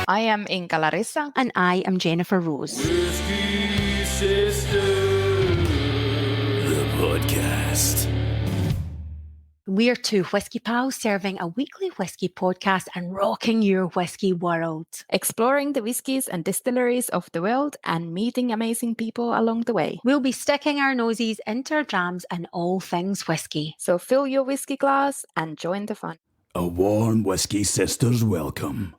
I am Inka Larissa. And I am Jennifer Rose. Whisky Sisters, the podcast. We're two whiskey pals serving a weekly whiskey podcast and rocking your whiskey world. Exploring the whiskies and distilleries of the world and meeting amazing people along the way. We'll be sticking our noses into our drams and all things whiskey. So fill your whiskey glass and join the fun. A warm Whisky Sisters welcome.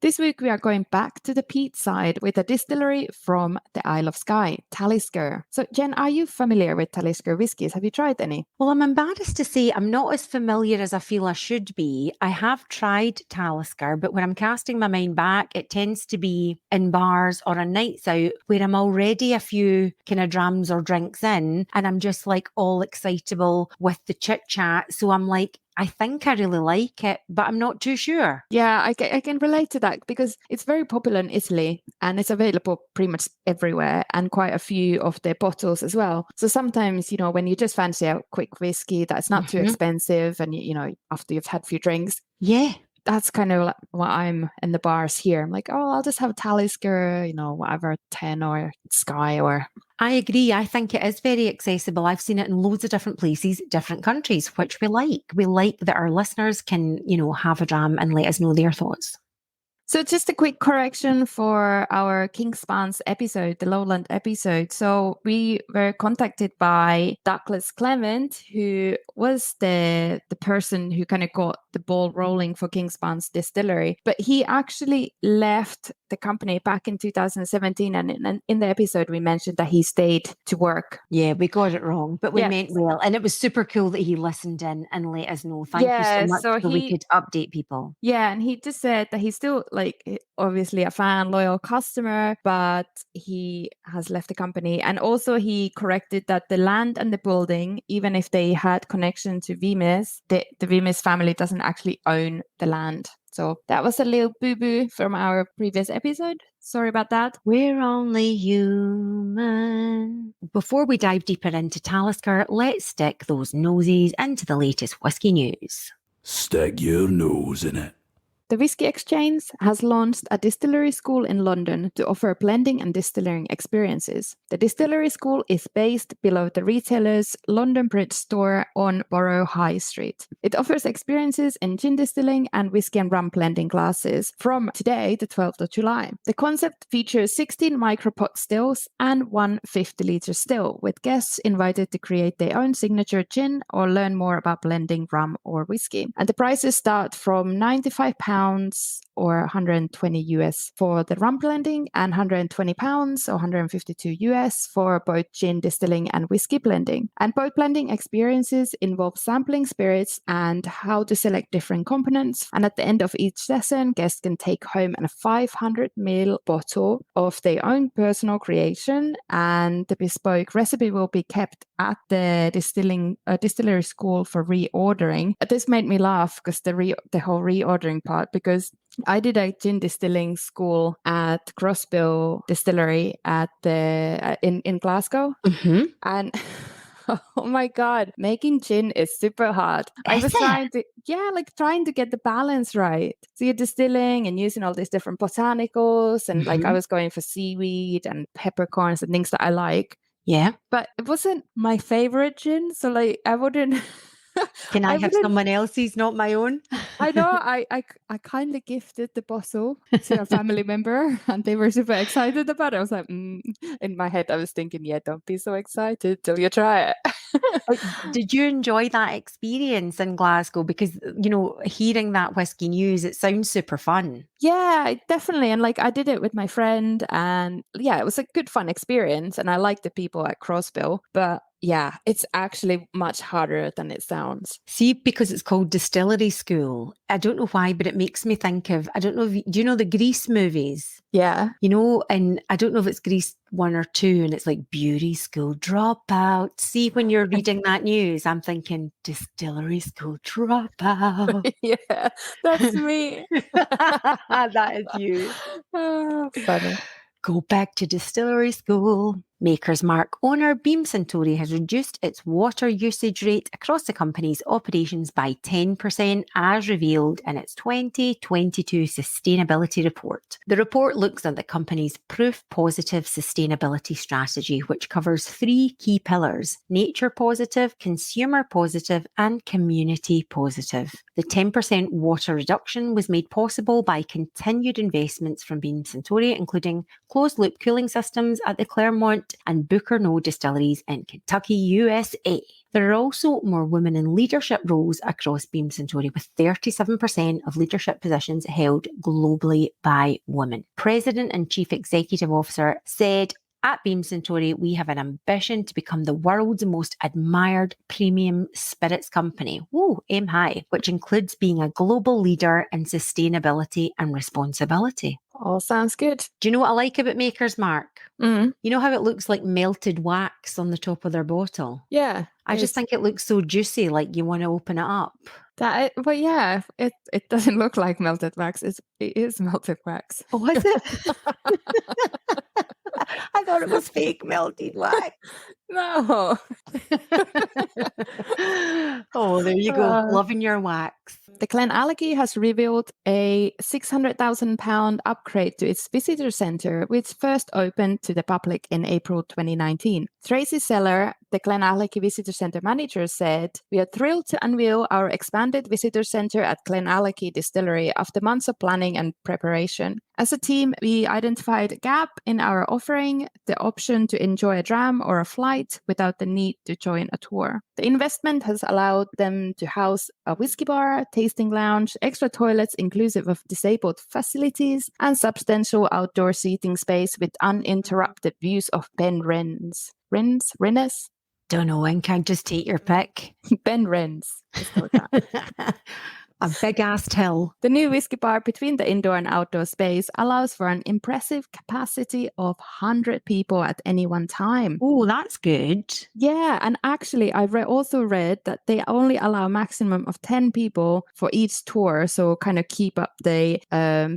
This week we are going back to the peat side with a distillery from the Isle of Skye, Talisker. So Jen, are you familiar with Talisker whiskies? Have you tried any? Well, I'm embarrassed to say I'm not as familiar as I feel I should be. I have tried Talisker, but when I'm casting my mind back, it tends to be in bars or on nights out where I'm already a few kind of drams or drinks in and I'm just like all excitable with the chit chat. So I'm like, I think I really like it, but I'm not too sure. Yeah, I can relate to that because it's very popular in Italy and it's available pretty much everywhere and quite a few of their bottles as well. So sometimes, when you just fancy a quick whiskey that's not too expensive and, after you've had a few drinks. Yeah. That's kind of like what I'm in the bars here. I'm like, I'll just have a Talisker, whatever, 10 or Skye or... I agree. I think it is very accessible. I've seen it in loads of different places, different countries, which we like. We like that our listeners can, have a dram and let us know their thoughts. So just a quick correction for our Kingspan's episode, the Lowland episode. So we were contacted by Douglas Clement, who was the person who kind of got the ball rolling for Kingspan's distillery. But he actually left the company back in 2017. And in the episode, we mentioned that he stayed to work. Yeah, we got it wrong, but we meant well. And it was super cool that he listened in and let us know. Thank you so much so we could update people. Yeah, and he just said that he's still obviously a fan, loyal customer, but he has left the company. And also he corrected that the land and the building, even if they had connection to Wemyss, the Wemyss family doesn't actually own the land. So that was a little boo-boo from our previous episode. Sorry about that. We're only human. Before we dive deeper into Talisker, let's stick those noses into the latest whiskey news. Stick your nose in it. The Whisky Exchange has launched a distillery school in London to offer blending and distilling experiences. The distillery school is based below the retailer's London Bridge store on Borough High Street. It offers experiences in gin distilling and whiskey and rum blending classes from today, the 12th of July. The concept features 16 micropot stills and one 50-litre still, with guests invited to create their own signature gin or learn more about blending rum or whiskey. And the prices start from £95 or 120 US for the rum blending and 120 pounds or 152 US for both gin distilling and whiskey blending. And both blending experiences involve sampling spirits and how to select different components. And at the end of each session, guests can take home a 500ml bottle of their own personal creation, and the bespoke recipe will be kept at the distillery school for reordering. This made me laugh because the whole reordering part, because I did a gin distilling school at Crossbill Distillery at in Glasgow, and oh my God, making gin is super hard. I was trying to get the balance right. So you're distilling and using all these different botanicals, and I was going for seaweed and peppercorns and things that I like. Yeah, but it wasn't my favorite gin, so I wouldn't. Can I have someone else's, not my own? I know. I kindly gifted the bottle to a family member, and they were super excited about it. I was like, in my head, I was thinking, yeah, don't be so excited till you try it. Did you enjoy that experience in Glasgow? Because, hearing that whiskey news, it sounds super fun. Yeah, definitely. And I did it with my friend, and yeah, it was a good fun experience. And I liked the people at Crossbill, but yeah, it's actually much harder than it sounds. See, because it's called distillery school. I don't know why, but it makes me think of, do you know the Grease movies? Yeah. And I don't know if it's Grease 1 or 2, and it's like beauty school dropout. See, when you're reading that news, I'm thinking distillery school dropout. Yeah, that's me. That is you. Oh, funny. Go back to distillery school. Maker's Mark owner Beam Suntory has reduced its water usage rate across the company's operations by 10%, as revealed in its 2022 sustainability report. The report looks at the company's proof positive sustainability strategy, which covers 3 key pillars: nature positive, consumer positive, and community positive. The 10% water reduction was made possible by continued investments from Beam Suntory, including closed-loop cooling systems at the Claremont and Booker distilleries in Kentucky, USA. There are also more women in leadership roles across Beam Suntory, with 37% of leadership positions held globally by women. President and Chief Executive Officer said, "At Beam Suntory, we have an ambition to become the world's most admired premium spirits company." Whoa, aim high, which includes being a global leader in sustainability and responsibility. All sounds good. Do you know what I like about Maker's Mark? Mm. You know how it looks like melted wax on the top of their bottle? Yeah. I just think it looks so juicy, like you want to open it up. But yeah, it doesn't look like melted wax. It is melted wax. Oh, is it? I thought it was fake melted wax. No. Oh, there you go. Loving your wax. The GlenAllachie has revealed a £600,000 upgrade to its visitor centre, which first opened to the public in April 2019. Tracy Seller, the GlenAllachie Visitor Centre manager, said, "We are thrilled to unveil our expanded visitor centre at GlenAllachie Distillery after months of planning and preparation. As a team, we identified a gap in our offering, the option to enjoy a dram or a flight without the need to join a tour. The investment has allowed them to house a whiskey bar, tasting lounge, extra toilets inclusive of disabled facilities, and substantial outdoor seating space with uninterrupted views of Ben Rennes." Rennes? Don't know, Inka, just take your pick. Ben Rennes. Let's go with that. A big-ass hill. The new whiskey bar between the indoor and outdoor space allows for an impressive capacity of 100 people at any one time. Oh, that's good. Yeah, and actually I also read that they only allow a maximum of 10 people for each tour, so kind of keep up the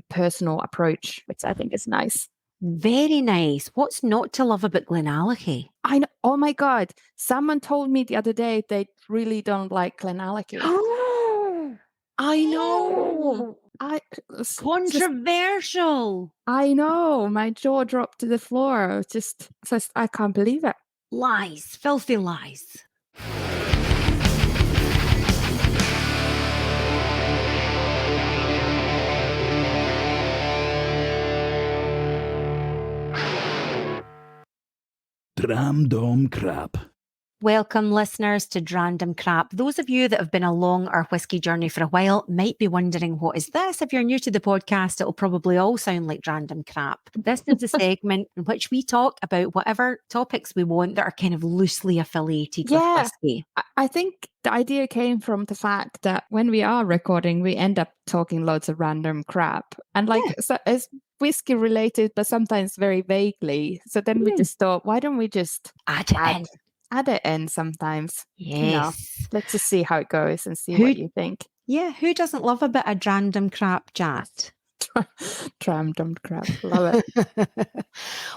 personal approach, which I think is nice. Very nice. What's not to love about GlenAllachie? I know. Oh my God. Someone told me the other day they really don't like GlenAllachie. I know. Controversial. I know. My jaw dropped to the floor. Just I can't believe it. Lies. Filthy lies. Dramdom Crap. Welcome, listeners, to Dramdom Crap. Those of you that have been along our whiskey journey for a while might be wondering, what is this? If you're new to the podcast, it'll probably all sound like Dramdom Crap. This is a segment in which we talk about whatever topics we want that are kind of loosely affiliated with whiskey. I think the idea came from the fact that when we are recording, we end up talking loads of random crap. And so it's whiskey related, but sometimes very vaguely. So then we just thought, why don't we just add it in sometimes? Yes. You know, let's just see how it goes and see what you think. Yeah, who doesn't love a bit of Dramdom Crap chat? Dramdom Crap, love it.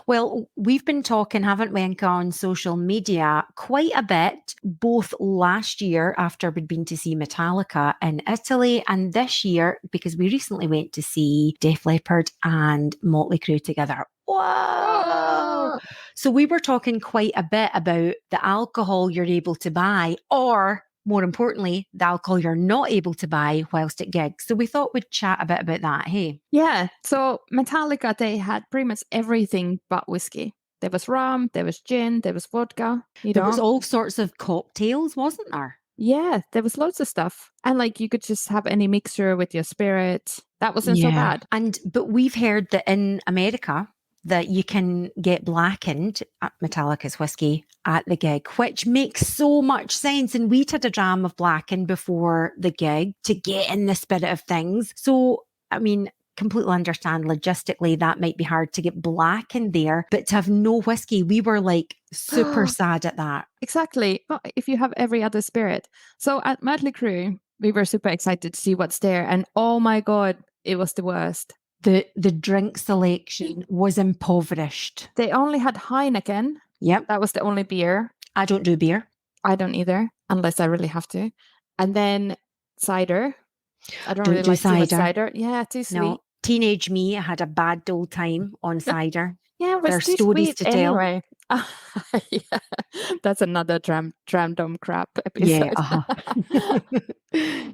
Well, we've been talking, haven't we, Inka, on social media quite a bit, both last year after we'd been to see Metallica in Italy, and this year because we recently went to see Def Leppard and Motley Crue together. Whoa! So we were talking quite a bit about the alcohol you're able to buy, or more importantly, the alcohol you're not able to buy whilst at gigs. So we thought we'd chat a bit about that, hey? Yeah. So Metallica, they had pretty much everything but whiskey. There was rum, there was gin, there was vodka. There was all sorts of cocktails, wasn't there? Yeah, there was loads of stuff. And you could just have any mixture with your spirit. That wasn't so bad. But we've heard that in America, that you can get blackened at Metallica's whiskey at the gig, which makes so much sense. And we'd had a dram of blackened before the gig to get in the spirit of things. So, I mean, completely understand logistically that might be hard to get blackened there, but to have no whiskey, we were super sad at that. Exactly. Well, if you have every other spirit. So at Motley Crue, we were super excited to see what's there. And oh my God, it was the worst. The drink selection was impoverished. They only had Heineken, Yep. That was the only beer. I don't do beer. I don't either, unless I really have to. And then cider. I don't really do like too much cider. cider. Yeah, too sweet. No. Teenage me had a bad old time on cider. Yeah, it was There's too stories sweet to tell. anyway. Yeah. That's another Dramdom Crap Yeah. episode.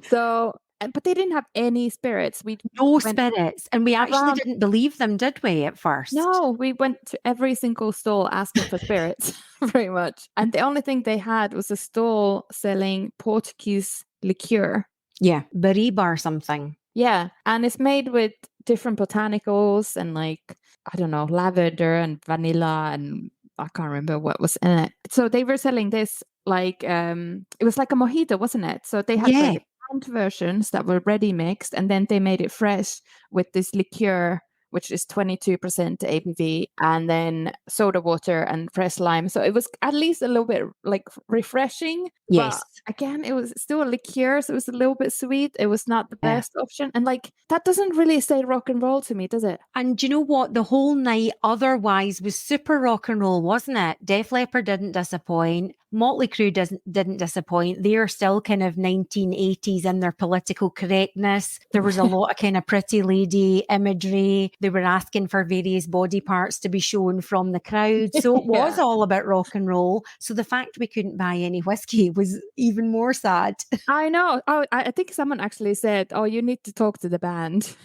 So, but they didn't have any spirits. We No went spirits. And we actually around. didn't believe them, did we, at first? No, we went to every single stall asking for spirits, pretty much. And the only thing they had was a stall selling Portuguese liqueur. Yeah, Bariba or something. Yeah, and it's made with different botanicals and like, I don't know, lavender and vanilla, and I can't remember what was in it. So they were selling this like it was like a mojito, wasn't it? So they had like canned versions that were ready mixed, and then they made it fresh with this liqueur, which is 22% ABV, and then soda water and fresh lime. So it was at least a little bit like refreshing. Yes. But again, it was still a liqueur, so it was a little bit sweet. It was not the best option. And like, that doesn't really say rock and roll to me, does it? And do you know what? The whole night otherwise was super rock and roll, wasn't it? Def Leppard didn't disappoint. Motley Crue didn't disappoint. They're still kind of 1980s in their political correctness. There was a lot of kind of pretty lady imagery. They were asking for various body parts to be shown from the crowd. So it was all about rock and roll. So the fact we couldn't buy any whiskey was even more sad. I know. Oh, I think someone actually said, "Oh, you need to talk to the band."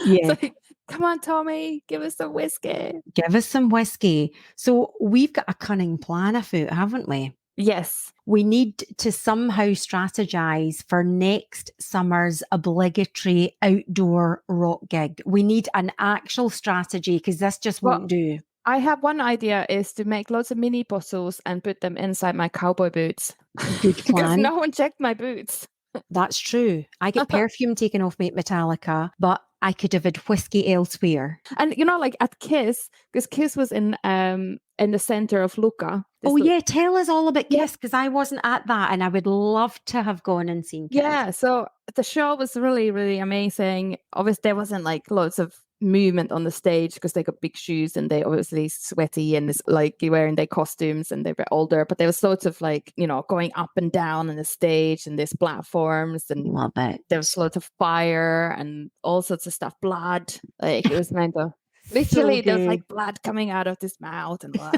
Yeah. Like, come on, Tommy, give us some whiskey. Give us some whiskey. So we've got a cunning plan afoot, haven't we? Yes. We need to somehow strategize for next summer's obligatory outdoor rock gig. We need an actual strategy because this just won't do. I have one idea, is to make loads of mini bottles and put them inside my cowboy boots. Good Because plan. no one checked my boots. That's true. I get perfume taken off me at Metallica, but I could have had whiskey elsewhere. And you know, like at Kiss, because Kiss was in the center of Lucca. Oh yeah, tell us all about Kiss, because I wasn't at that and I would love to have gone and seen Kiss. Yeah, so the show was really, really amazing. Obviously, there wasn't like loads of movement on the stage because they got big shoes and they obviously sweaty and it's like wearing their costumes and they were older, but there was loads of like, you know, going up and down on the stage and there's platforms and love it. There was loads of fire and all sorts of stuff, blood. Like it was meant to literally there was like blood coming out of this mouth and blah.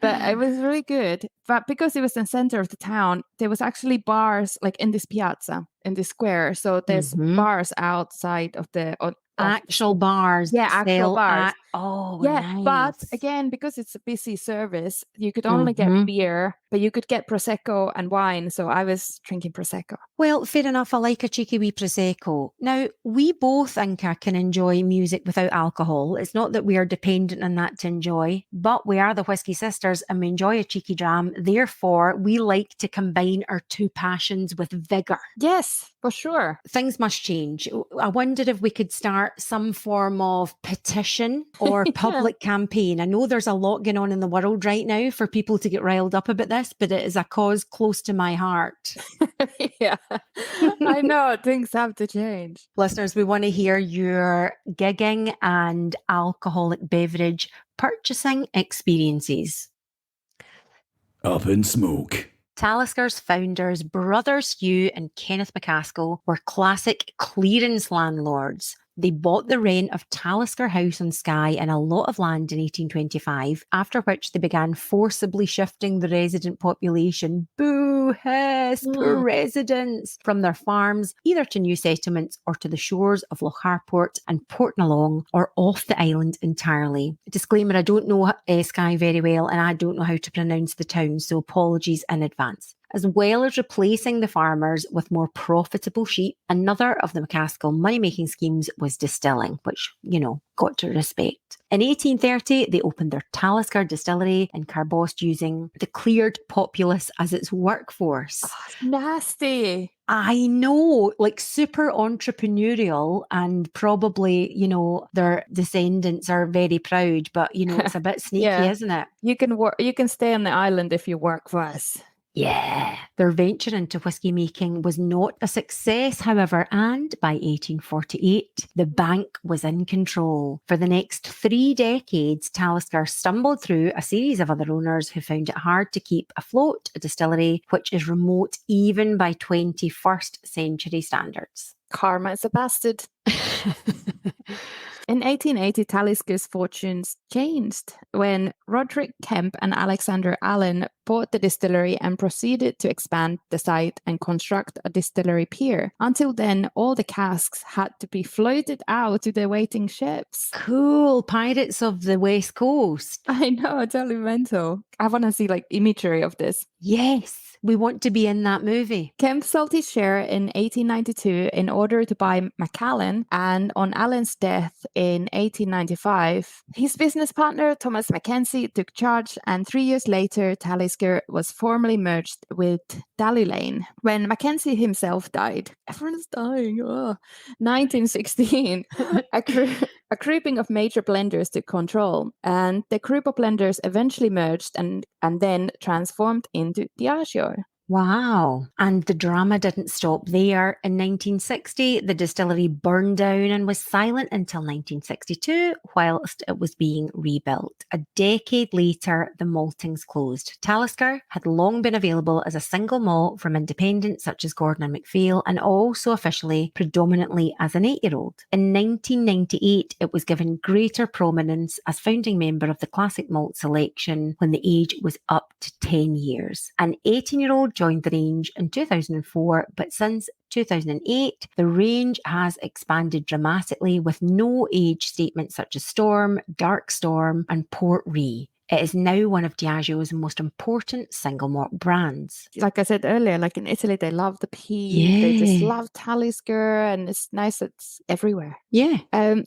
But it was really good. But because it was in the center of the town, there was actually bars like in this piazza, in this square. So there's bars outside of the actual bars. Yeah, actual bars. Nice. But again, because it's a busy service, you could only get beer, but you could get Prosecco and wine. So I was drinking Prosecco. Well, fair enough. I like a cheeky wee Prosecco. Now, we both, Inka, can enjoy music without alcohol. It's not that we are dependent on that to enjoy, but we are the Whisky Sisters and we enjoy a cheeky dram. Therefore, we like to combine our two passions with vigour. Yes, for sure. Things must change. I wondered if we could start some form of petition or public campaign. I know there's a lot going on in the world right now for people to get riled up about this, but it is a cause close to my heart. Yeah, I know things have to change. Listeners, we want to hear your gigging and alcoholic beverage purchasing experiences. Up in smoke. Talisker's founders, brothers Hugh and Kenneth McCaskill, were classic clearance landlords. They bought the rent of Talisker House on Skye and a lot of land in 1825, after which they began forcibly shifting the resident population, poor residents, from their farms, either to new settlements or to the shores of Loch Harport and Portnalong, or off the island entirely. Disclaimer, I don't know Skye very well and I don't know how to pronounce the town, so apologies in advance. As well as replacing the farmers with more profitable sheep, another of the McCaskill money-making schemes was distilling, which, you know, got to respect. In 1830, they opened their Talisker distillery in Carbost using the cleared populace as its workforce. Oh, nasty. I know, like super entrepreneurial, and probably, you know, their descendants are very proud, but, you know, it's a bit sneaky, isn't it? You can work. You can stay on the island if you work for us. Yeah. Their venture into whisky making was not a success, however, and by 1848, the bank was in control. For the next 3 decades, Talisker stumbled through a series of other owners who found it hard to keep afloat a distillery which is remote even by 21st century standards. Karma is a bastard. In 1880, Talisker's fortunes changed when Roderick Kemp and Alexander Allen bought the distillery and proceeded to expand the site and construct a distillery pier. Until then, all the casks had to be floated out to the waiting ships. Cool. Pirates of the West Coast. I know, totally mental. I want to see like imagery of this. Yes. We want to be in that movie. Kemp sold his share in 1892 in order to buy Macallan, and on Allen's death in 1895, his business partner Thomas Mackenzie took charge, and 3 years later, Talisker was formally merged with Dallylane. When Mackenzie himself died, everyone's dying. 1916, a grouping of major blenders took control, and the group of blenders eventually merged and then transformed into Diageo. Wow. And the drama didn't stop there. In 1960, the distillery burned down and was silent until 1962, whilst it was being rebuilt. A decade later, the maltings closed. Talisker had long been available as a single malt from independents such as Gordon and MacPhail, and also officially predominantly as an 8-year-old. In 1998, it was given greater prominence as founding member of the Classic Malt Selection when the age was up to 10 years. An 18-year-old joined the range in 2004, but since 2008, the range has expanded dramatically with no age statements such as Storm, Dark Storm, and Port Ruighe. It is now one of Diageo's most important single malt brands. Like I said earlier, like in Italy, they love the peat. They just love Talisker, and it's nice that it's everywhere. Yeah.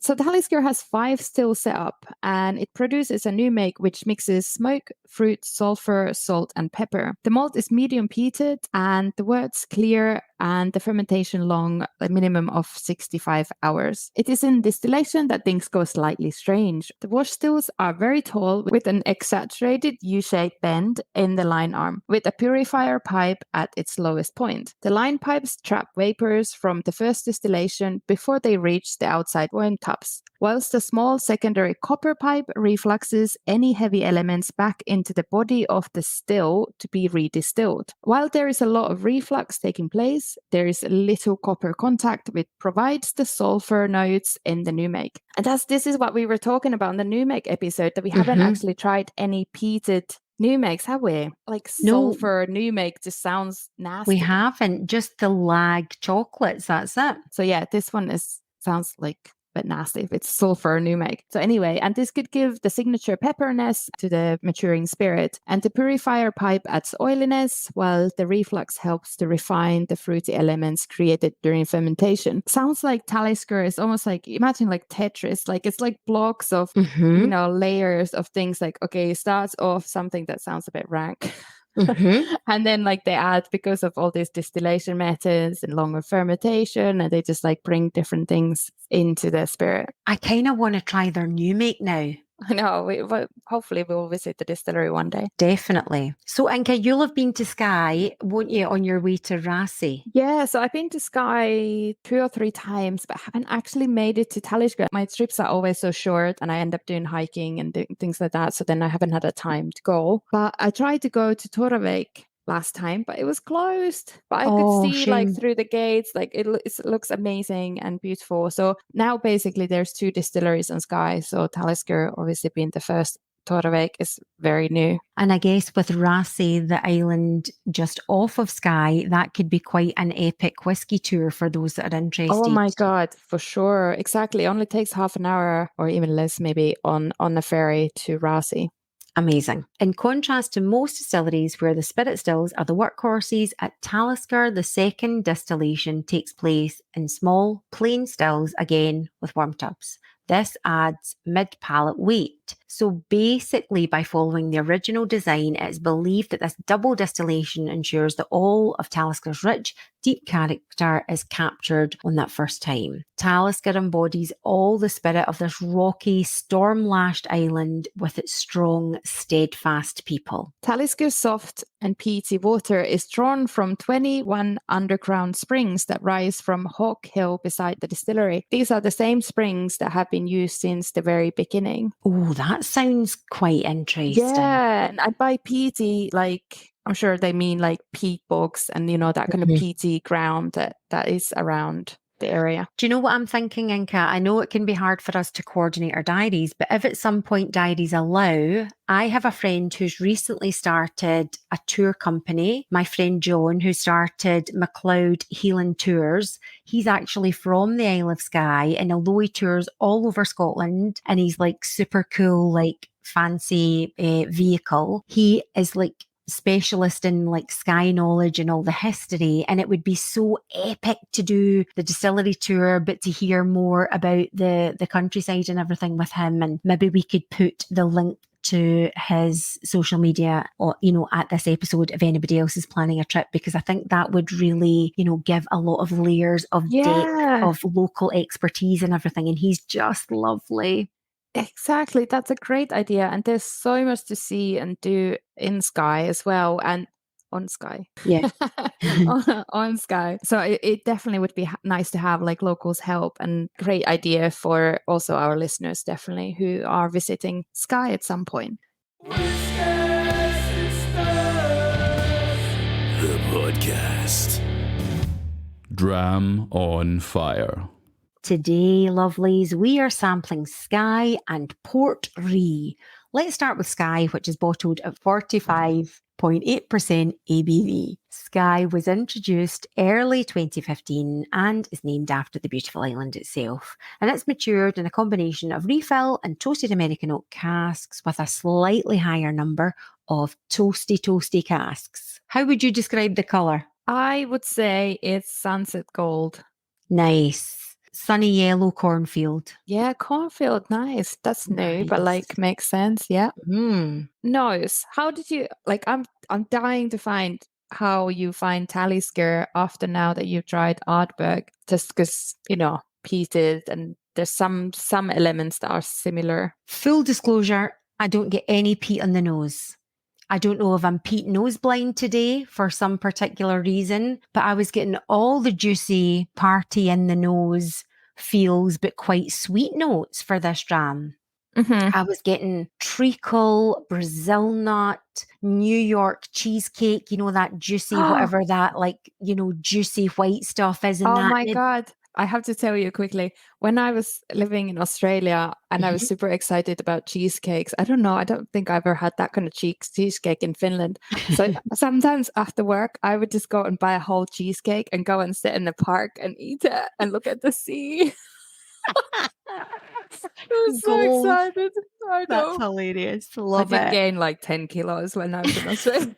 So Talisker has 5 stills set up, and it produces a new make which mixes smoke, fruit, sulfur, salt, and pepper. The malt is medium peated, and the wort's clear, and the fermentation long, a minimum of 65 hours. It is in distillation that things go slightly strange. The wash stills are very tall with an exaggerated U-shaped bend in the line arm, with a purifier pipe at its lowest point. The line pipes trap vapors from the first distillation before they reach the outside wine cups, whilst the small secondary copper pipe refluxes any heavy elements back into the body of the still to be redistilled. While there is a lot of reflux taking place, there is little copper contact, which provides the sulfur notes in the new make. And this is what we were talking about in the new make episode, that we haven't actually tried any peated new makes, have we? Like sulfur new make just sounds nasty. We haven't. Just the lag chocolates, that's it. So yeah, this one sounds like a bit nasty if it's sulfur new make. So anyway, and this could give the signature pepperness to the maturing spirit. And the purifier pipe adds oiliness, while the reflux helps to refine the fruity elements created during fermentation. Sounds like Talisker is almost like, imagine like Tetris, like it's like blocks of, layers of things. Like, okay, it starts off something that sounds a bit rank. And then like they add, because of all these distillation methods and longer fermentation, and they just like bring different things into the spirit. I kind of want to try their new make now. I know. Hopefully we'll visit the distillery one day. Definitely. So Inka, you'll have been to Skye, won't you, on your way to Ruighe? Yeah, so I've been to Skye 2 or 3 times, but haven't actually made it to Talisker. My trips are always so short, and I end up doing hiking and things like that. So then I haven't had a time to go. But I tried to go to Ruighe last time, but it was closed. But I could see like through the gates, like it looks amazing and beautiful. So now basically there's 2 distilleries on Skye. So Talisker obviously being the first, Ruighe is very new. And I guess with Ruighe, the island just off of Skye, that could be quite an epic whiskey tour for those that are interested. Oh my God, for sure. Exactly. It only takes half an hour or even less maybe on a ferry to Ruighe. Amazing. In contrast to most distilleries where the spirit stills are the workhorses, at Talisker, the second distillation takes place in small, plain stills, again with worm tubs. This adds mid-palate weight. So basically, by following the original design, it's believed that this double distillation ensures that all of Talisker's rich, deep character is captured on that first time. Talisker embodies all the spirit of this rocky, storm-lashed island with its strong, steadfast people. Talisker's soft and peaty water is drawn from 21 underground springs that rise from Hawk Hill beside the distillery. These are the same springs that have been used since the very beginning. Oh, that sounds quite interesting. Yeah, and by peaty, like, I'm sure they mean like peat bogs and, that kind of peaty ground that is around the area. Do you know what I'm thinking, Inka? I know it can be hard for us to coordinate our diaries, but if at some point diaries allow, I have a friend who's recently started a tour company. My friend John, who started MacLeod Healing Tours. He's actually from the Isle of Skye, and although he tours all over Scotland and he's like super cool, like fancy vehicle, he is like specialist in like Skye knowledge and all the history, and it would be so epic to do the distillery tour, but to hear more about the countryside and everything with him. And maybe we could put the link to his social media or, at this episode if anybody else is planning a trip, because I think that would really, give a lot of layers of depth of local expertise and everything. And he's just lovely. Exactly. That's a great idea. And there's so much to see and do in Skye as well. And on Skye. Yeah. on Skye. So it definitely would be nice to have like locals help, and great idea for also our listeners, definitely, who are visiting Skye at some point. Whisky Sisters, the podcast. Dram On Fire. Today, lovelies, we are sampling Skye and Port Ruighe. Let's start with Skye, which is bottled at 45.8% ABV. Skye was introduced early 2015 and is named after the beautiful island itself. And it's matured in a combination of refill and toasted American oak casks with a slightly higher number of toasty casks. How would you describe the colour? I would say it's sunset gold. Nice. Sunny yellow cornfield. Yeah, cornfield, nice. That's new, but like makes sense. Yeah. Nose. How did you I'm dying to find how you find Talisker after now that you've tried Ardbeg, just because, peated, and there's some elements that are similar. Full disclosure, I don't get any peat on the nose. I don't know if I'm peat nose blind today for some particular reason, but I was getting all the juicy party in the nose feels, but quite sweet notes for this dram. I was getting treacle, Brazil nut, New York cheesecake, that juicy, whatever that juicy white stuff is in that. Oh my God. I have to tell you quickly, when I was living in Australia and I was super excited about cheesecakes, I don't think I ever had that kind of cheesecake in Finland. So sometimes after work, I would just go and buy a whole cheesecake and go and sit in the park and eat it and look at the sea. I was so excited. I know. That's hilarious. Love it. I did gain like 10 kilos when I was in Australia.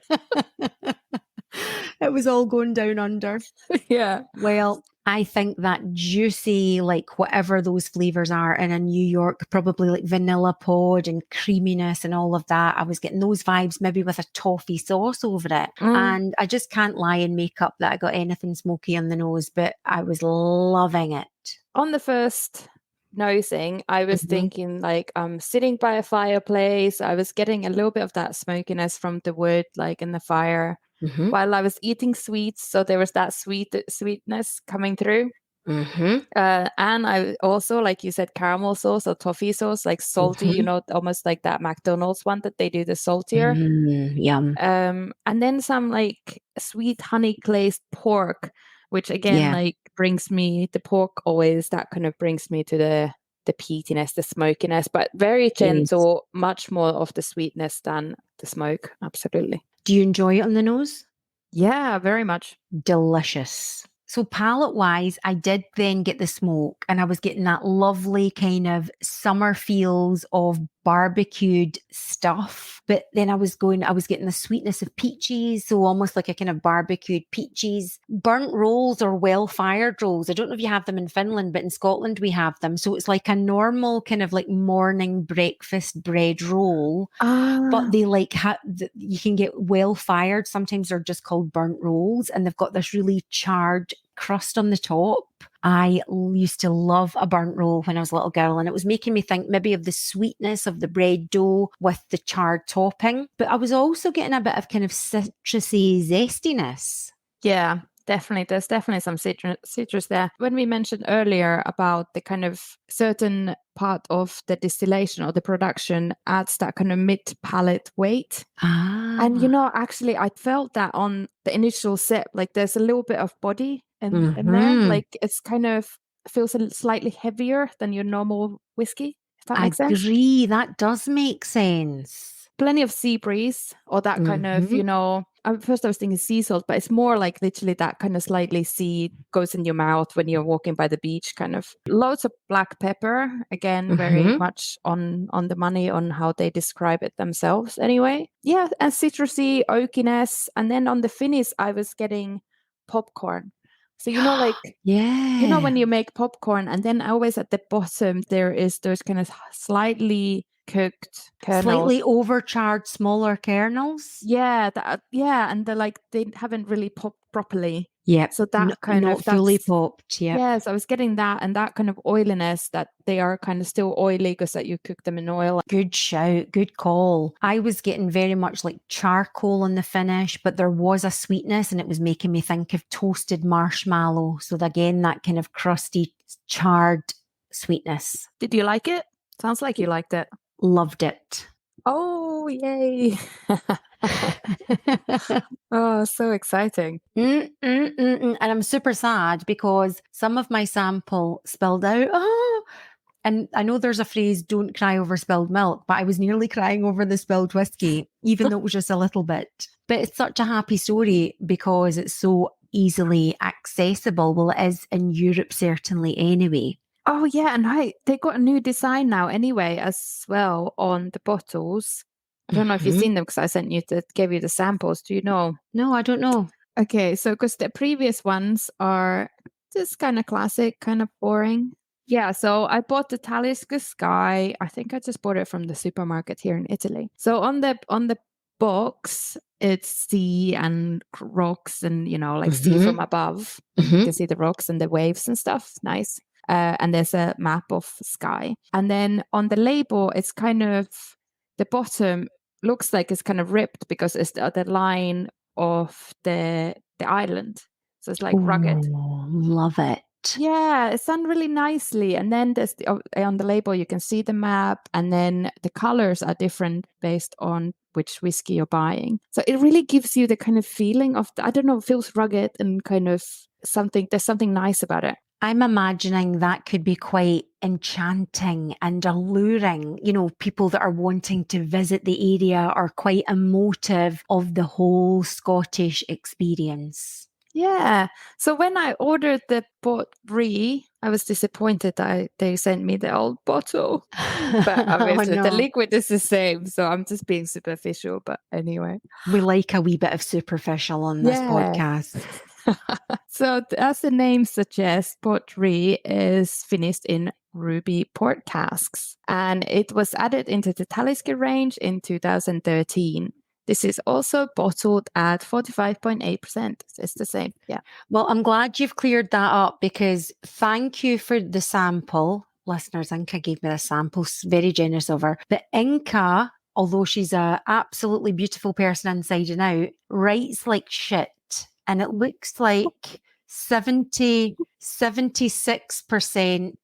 It was all going down under. Yeah. Well, I think that juicy, like whatever those flavors are in a New York, probably like vanilla pod and creaminess and all of that. I was getting those vibes, maybe with a toffee sauce over it. And I just can't lie and make up that I got anything smoky on the nose, but I was loving it. On the first nosing, I was thinking like I'm sitting by a fireplace. I was getting a little bit of that smokiness from the wood, like in the fire. While I was eating sweets, so there was that sweetness coming through. And I also, like you said, caramel sauce or toffee sauce, like salty, almost like that McDonald's one that they do the saltier. Yum. And then some like sweet honey glazed pork, which again like brings me the pork always. That kind of brings me to the peatiness, the smokiness, but very gentle, much more of the sweetness than the smoke. Absolutely. Do you enjoy it on the nose? Yeah, very much. Delicious. So palate-wise, I did then get the smoke, and I was getting that lovely kind of summer feels of barbecued stuff. But then I was getting the sweetness of peaches, so almost like a kind of barbecued peaches. Burnt rolls or well-fired rolls. I don't know if you have them in Finland, but in Scotland we have them. So it's like a normal kind of like morning breakfast bread roll, but they like you can get well-fired. Sometimes they're just called burnt rolls, and they've got this really charred crust on the top. I used to love a burnt roll when I was a little girl, and it was making me think maybe of the sweetness of the bread dough with the charred topping. But I was also getting a bit of kind of citrusy zestiness. Yeah, definitely. There's definitely some citrus there. When we mentioned earlier about the kind of certain part of the distillation or the production adds that kind of mid-palate weight. And, actually, I felt that on the initial sip, like there's a little bit of body in there. Like it's kind of feels slightly heavier than your normal whiskey, if that makes sense. I agree. That does make sense. Plenty of sea breeze or that kind of, at first I was thinking sea salt, but it's more like literally that kind of slightly sea goes in your mouth when you're walking by the beach kind of. Loads of black pepper, again, very much on the money on how they describe it themselves anyway. Yeah, and citrusy oakiness. And then on the finish, I was getting popcorn. So, when you make popcorn and then always at the bottom, there is those kind of slightly cooked kernels. Slightly overcharred smaller kernels. Yeah, and they haven't really popped properly. Yeah. So that not fully popped. Yeah. Yes, I was getting that and that kind of oiliness that they are kind of still oily because that you cook them in oil. Good shout. Good call. I was getting very much like charcoal on the finish, but there was a sweetness and it was making me think of toasted marshmallow. So again, that kind of crusty, charred sweetness. Did you like it? Sounds like you liked it. Loved it. Oh, yay. Oh, so exciting. And I'm super sad because some of my sample spilled out. And I know there's a phrase, don't cry over spilled milk, but I was nearly crying over the spilled whiskey, even though it was just a little bit. But it's such a happy story because it's so easily accessible. Well, it is in Europe, certainly, anyway. Oh, yeah. And they got a new design now anyway, as well on the bottles. I don't know if you've seen them because I gave you the samples. Do you know? No, I don't know. Okay. So, because the previous ones are just kind of classic, kind of boring. Yeah. So I bought the Talisker Skye. I think I just bought it from the supermarket here in Italy. So on the box, it's sea and rocks and, sea from above. You can see the rocks and the waves and stuff. Nice. And there's a map of Skye. And then on the label, it's kind of the bottom looks like it's kind of ripped because it's the line of the island. So it's like rugged. Love it. Yeah, it's done really nicely. And then there's on the label, you can see the map. And then the colors are different based on which whiskey you're buying. So it really gives you the kind of feeling of, I don't know, it feels rugged and kind of there's something nice about it. I'm imagining that could be quite enchanting and alluring. People that are wanting to visit the area are quite emotive of the whole Scottish experience. Yeah. So when I ordered the Ruighe, I was disappointed that they sent me the old bottle. But obviously the liquid is the same. So I'm just being superficial. But anyway. We like a wee bit of superficial on this podcast. So as the name suggests, Ruighe is finished in ruby port casks. And it was added into the Talisker range in 2013. This is also bottled at 45.8%. It's the same. Yeah. Well, I'm glad you've cleared that up because thank you for the sample. Listeners, Inka gave me the sample. Very generous of her. But Inka, although she's an absolutely beautiful person inside and out, writes like shit. And it looks like 76%, 76.8%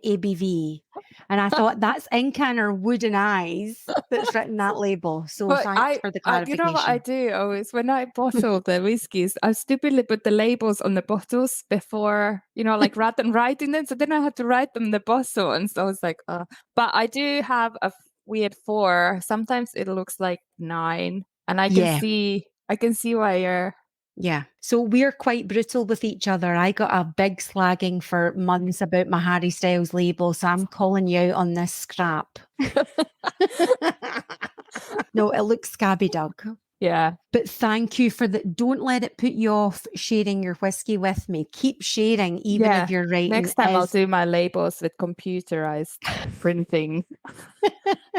ABV. And I thought that's Inka and her wooden eyes that's written that label. So thanks for the clarification. You know what I do always? When I bottle the whiskies, I stupidly put the labels on the bottles before, rather than writing them. So then I had to write them in the bottle. And so I was like, But I do have a weird 4. Sometimes it looks like 9. And I can see why you're Yeah. So we're quite brutal with each other. I got a big slagging for months about my Harry Styles label, so I'm calling you out on this scrap. No, it looks scabby, Doug. Yeah. But thank you for that. Don't let it put you off sharing your whiskey with me. Keep sharing, even if you're writing. Next time I'll do my labels with computerized printing.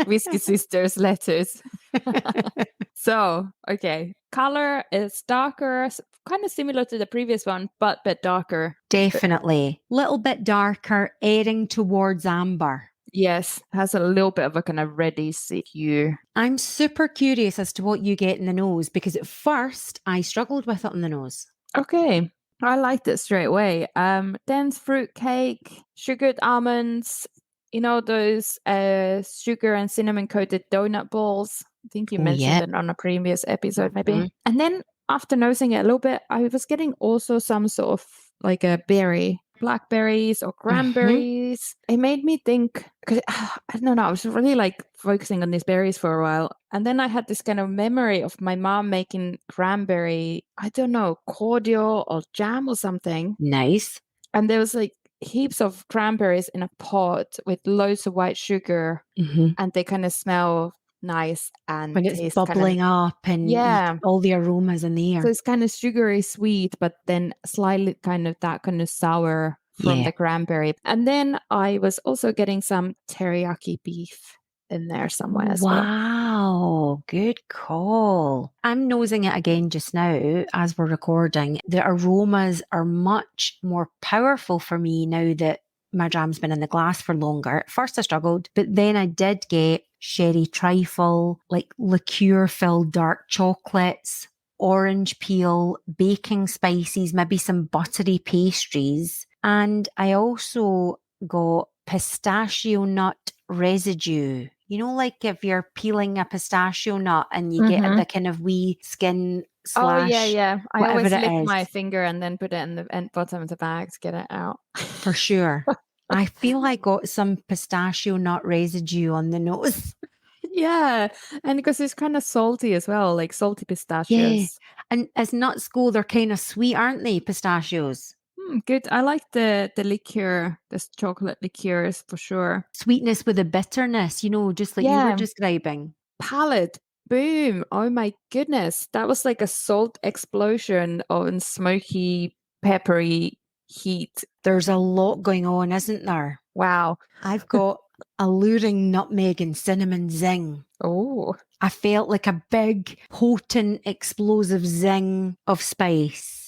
Whiskey Sisters letters. So, okay. Color is darker, kind of similar to the previous one, but a bit darker. Definitely. Little bit darker, airing towards amber. Yes, has a little bit of a kind of reddish hue. I'm super curious as to what you get in the nose, because at first I struggled with it on the nose. Okay, I liked it straight away. Dense fruit cake, sugared almonds, you know, those sugar and cinnamon coated donut balls. I think you mentioned it on a previous episode, maybe. Mhm. And then after nosing it a little bit, I was getting also some sort of like a berry, blackberries or cranberries. It made me think, because I don't know, I was really like focusing on these berries for a while. And then I had this kind of memory of my mom making cranberry, I don't know, cordial or jam or something. Nice. And there was like heaps of cranberries in a pot with loads of white sugar, and they kind of smell nice and when it's bubbling up and all the aromas in the air. So it's kind of sugary sweet, but then slightly kind of that kind of sour from the cranberry. And then I was also getting some teriyaki beef in there somewhere as well. Wow, good call. I'm nosing it again just now as we're recording. The aromas are much more powerful for me now that my dram's been in the glass for longer. At first I struggled, but then I did get sherry trifle, like liqueur-filled dark chocolates, orange peel, baking spices, maybe some buttery pastries. And I also got pistachio nut residue. You know, like if you're peeling a pistachio nut and you get the kind of wee skin slash. Oh, yeah. I always it lick is. my finger and then put it in the bottom of the bag to get it out. For sure. I feel I got some pistachio nut residue on the nose. Yeah, and because it's kind of salty as well, like salty pistachios. Yeah, and as nuts go, they're kind of sweet, aren't they, pistachios? Good. I like the liqueur, this chocolate liqueurs for sure. Sweetness with a bitterness, you know, just like you were describing. Palate, boom. Oh my goodness. That was like a salt explosion on smoky, peppery heat. There's a lot going on, isn't there? Wow. I've got alluring nutmeg and cinnamon zing. Oh. I felt like a big, potent, explosive zing of spice.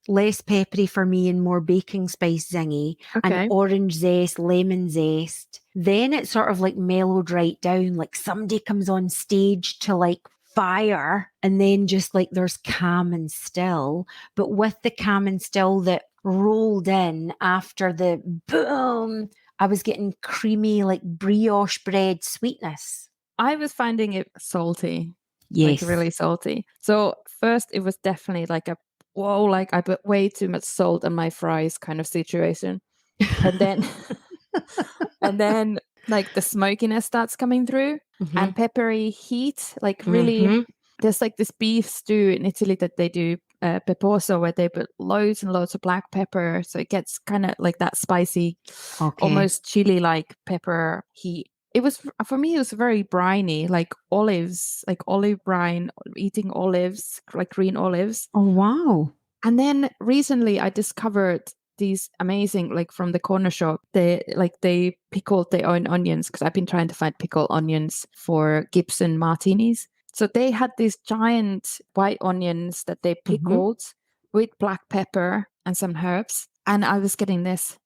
Less peppery for me and more baking spice zingy. Okay. And orange zest, lemon zest. Then it sort of like mellowed right down, like somebody comes on stage to like fire, and then just like there's calm and still. But with the calm and still that rolled in after the boom, I was getting creamy, like brioche bread sweetness. I was finding it salty. Yes. Like really salty. So first it was definitely like a, whoa, like I put way too much salt on my fries kind of situation. And then, and then like the smokiness starts coming through and peppery heat, like really, there's like this beef stew in Italy that they do, peposo, where they put loads and loads of black pepper. So it gets kind of like that spicy, almost chili-like pepper heat. It was, for me, it was very briny, like olives, like olive brine, eating olives, like green olives. Oh, wow. And then recently I discovered these amazing, like from the corner shop, they pickled their own onions, because I've been trying to find pickled onions for Gibson martinis. So they had these giant white onions that they pickled with black pepper and some herbs. And I was getting this.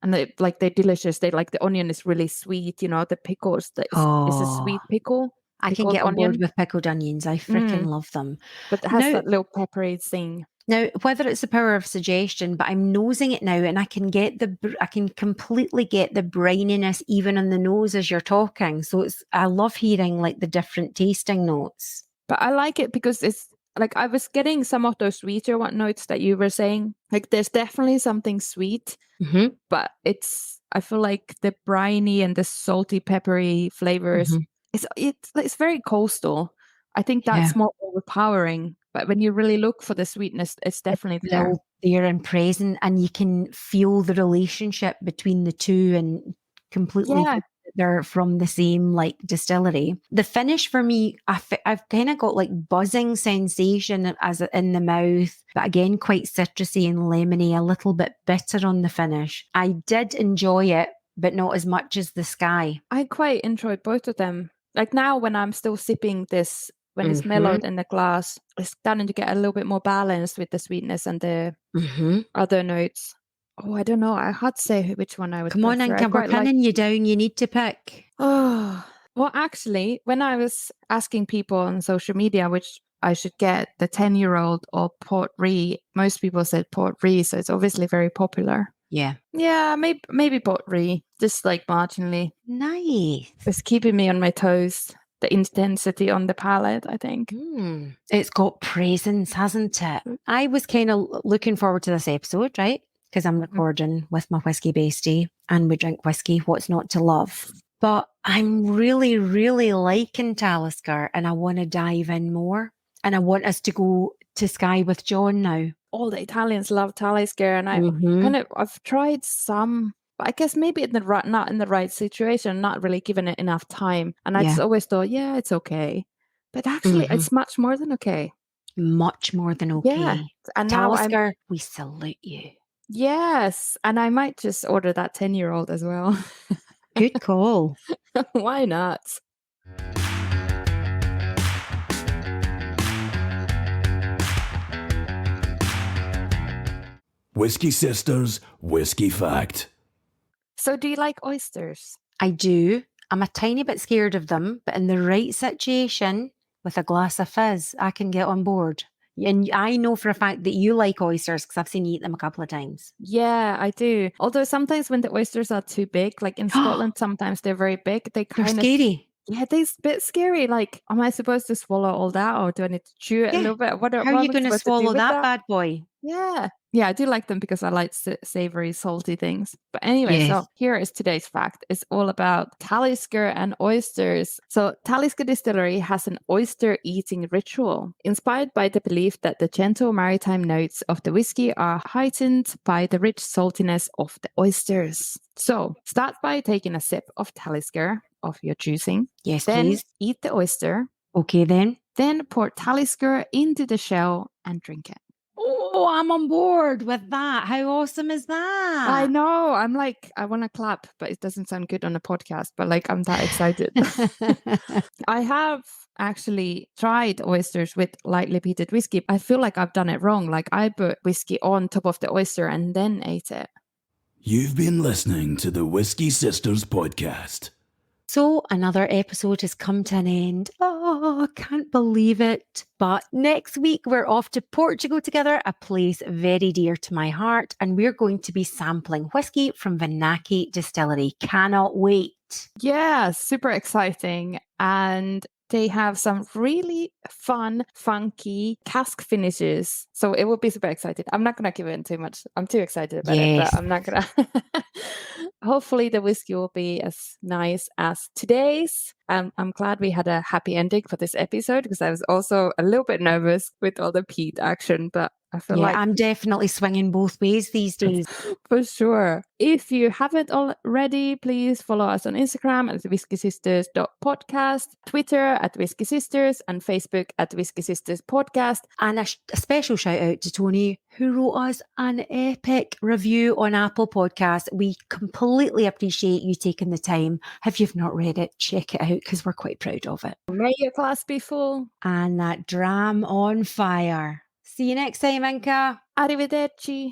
And they're delicious. They like the onion is really sweet, you know, the pickles. It's a sweet pickle. I can get on board with pickled onions. I freaking love them. But it has that little peppery thing. Now, whether it's the power of suggestion, but I'm nosing it now and I can completely get the brininess even on the nose as you're talking. So I love hearing like the different tasting notes. But I like it because it's like I was getting some of those sweeter notes that you were saying. Like there's definitely something sweet, but I feel like the briny and the salty, peppery flavors, it's very coastal. I think that's more overpowering But when you really look for the sweetness, it's definitely there. Still there and present, and you can feel the relationship between the two, and completely Yeah. they're from the same like distillery. The finish for me, I've kind of got like buzzing sensation as in the mouth, but again quite citrusy and lemony, a little bit bitter on the finish. I did enjoy it, but not as much as the Skye. I quite enjoyed both of them. Like now when I'm still sipping this, when it's mellowed in the glass, it's starting to get a little bit more balanced with the sweetness and the other notes. Oh, I don't know. I had to say which one I would Come on, prefer. Inka, we're pinning you down. You need to pick. Oh, well, actually, when I was asking people on social media which I should get, the 10-year-old or Port Ruighe, most people said Port Ruighe, so it's obviously very popular. Yeah. Yeah, maybe Port Ruighe, just like marginally. Nice. It's keeping me on my toes. The intensity on the palate, I think. It's got presence, hasn't it? I was kind of looking forward to this episode, right? Because I'm recording with my whiskey bestie and we drink whiskey, what's not to love. But I'm really, really liking Talisker and I want to dive in more. And I want us to go to Skye with John now. All the Italians love Talisker, and I've tried some, but I guess maybe not in the right situation, not really given it enough time. And I just always thought, yeah, it's okay. But actually, it's much more than okay. Much more than okay. Yeah. And Talisker, we salute you. Yes. And I might just order that 10-year-old as well. Good call. Why not? Whisky Sisters Whisky Fact. So do you like oysters? I do. I'm a tiny bit scared of them, but in the right situation, with a glass of fizz, I can get on board. And I know for a fact that you like oysters because I've seen you eat them a couple of times. Yeah, I do. Although sometimes when the oysters are too big, like in Scotland, sometimes they're very big. They're scary. Yeah, they're a bit scary. Like, am I supposed to swallow all that, or do I need to chew it a little bit? How are you going to swallow that bad boy? Yeah. Yeah, I do like them because I like savory, salty things. But anyway, so here is today's fact. It's all about Talisker and oysters. So Talisker Distillery has an oyster eating ritual inspired by the belief that the gentle maritime notes of the whiskey are heightened by the rich saltiness of the oysters. So start by taking a sip of Talisker of your choosing. Yes, then please. Eat the oyster. Okay, then. Then pour Talisker into the shell and drink it. Oh, I'm on board with that. How awesome is that? I know. I'm like, I want to clap, but it doesn't sound good on a podcast. But like, I'm that excited. I have actually tried oysters with lightly peated whiskey. I feel like I've done it wrong. Like I put whiskey on top of the oyster and then ate it. You've been listening to the Whisky Sisters podcast. So another episode has come to an end. Oh, I can't believe it. But next week we're off to Portugal together, a place very dear to my heart. And we're going to be sampling whiskey from Vinaki Distillery. Cannot wait. Yeah, super exciting. And they have some really fun, funky cask finishes. So it will be super exciting. I'm not going to give it too much. I'm too excited about it, but I'm not going to. Hopefully the whiskey will be as nice as today's. I'm glad we had a happy ending for this episode because I was also a little bit nervous with all the peat action, but I feel like I'm definitely swinging both ways these days. For sure. If you haven't already, please follow us on Instagram at whiskysisters.podcast, Twitter at Whisky Sisters, and Facebook at Whisky Sisters Podcast. And a special shout out to Tony, who wrote us an epic review on Apple Podcasts. We completely appreciate you taking the time. If you've not read it, check it out because we're quite proud of it. May your glass be full. And that Dram On Fire. See you next time, Inka. Arrivederci.